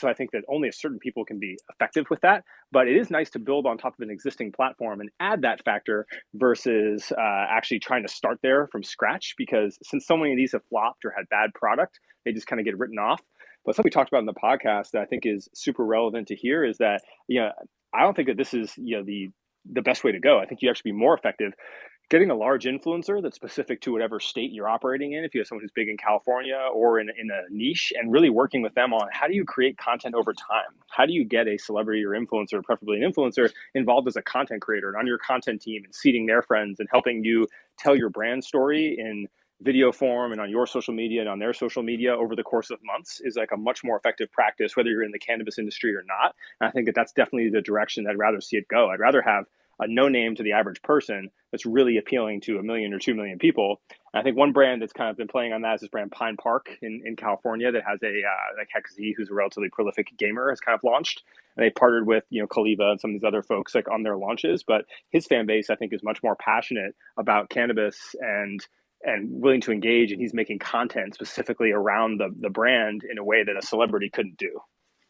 So I think that only a certain people can be effective with that. But it is nice to build on top of an existing platform and add that factor versus actually trying to start there from scratch. Because since so many of these have flopped or had bad product, they just kind of get written off. But something we talked about in the podcast that I think is super relevant to hear is that, I don't think that this is, the best way to go. I think you actually be more effective getting a large influencer that's specific to whatever state you're operating in, if you have someone who's big in California or in a niche, and really working with them on how do you create content over time? How do you get a celebrity or influencer, preferably an influencer, involved as a content creator and on your content team and seeding their friends and helping you tell your brand story in video form and on your social media and on their social media over the course of months is like a much more effective practice, whether you're in the cannabis industry or not. And I think that that's definitely the direction I'd rather see it go. I'd rather have a no name to the average person that's really appealing to 1 million or 2 million people. And I think one brand that's kind of been playing on that is this brand Pine Park in California that has like Hex Z, who's a relatively prolific gamer, has kind of launched. And they partnered with, Kaliva and some of these other folks like on their launches. But his fan base, I think, is much more passionate about cannabis and willing to engage. And he's making content specifically around the brand in a way that a celebrity couldn't do.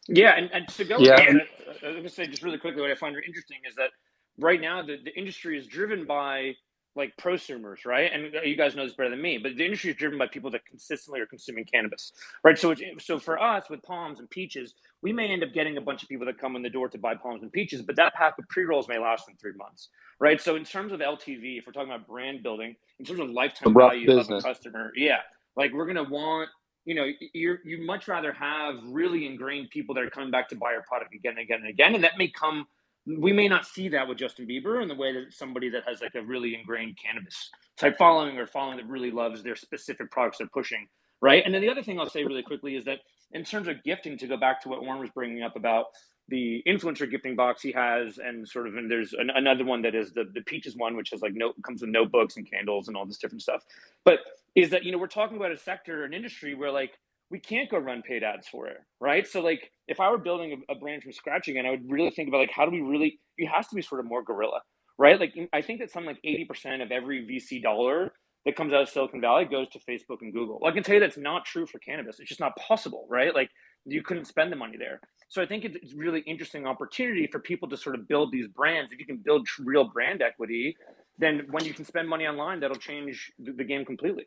Yeah, and to go with Yeah, that, and I was going to say just really quickly, what I find interesting is that right now the industry is driven by like prosumers, right? And you guys know this better than me, but the industry is driven by people that consistently are consuming cannabis, right? So for us with Palms and Peaches, we may end up getting a bunch of people that come in the door to buy Palms and Peaches, but that pack of pre-rolls may last them 3 months, right? So in terms of LTV, if we're talking about brand building, in terms of a lifetime rough value of a business. customer, yeah, like we're gonna want, you much rather have really ingrained people that are coming back to buy your product again and again and again, and that may come. We may not see that with Justin Bieber in the way that somebody that has like a really ingrained cannabis type following or following that really loves their specific products they're pushing, right? And then the other thing I'll say really quickly is that in terms of gifting, to go back to what Warren was bringing up about the influencer gifting box he has, and sort of, and there's another one that is the Peaches one, which has like comes with notebooks and candles and all this different stuff. But is that we're talking about a sector, an industry where like we can't go run paid ads for it, right? So like if I were building a brand from scratch again, I would really think about like how do we really, it has to be sort of more guerrilla, right? Like I think that something like 80% of every VC dollar that comes out of Silicon Valley goes to Facebook and Google. Well, I can tell you that's not true for cannabis. It's just not possible, right? Like you couldn't spend the money there. So I think it's really interesting opportunity for people to sort of build these brands. If you can build real brand equity, then when you can spend money online, that'll change the game completely.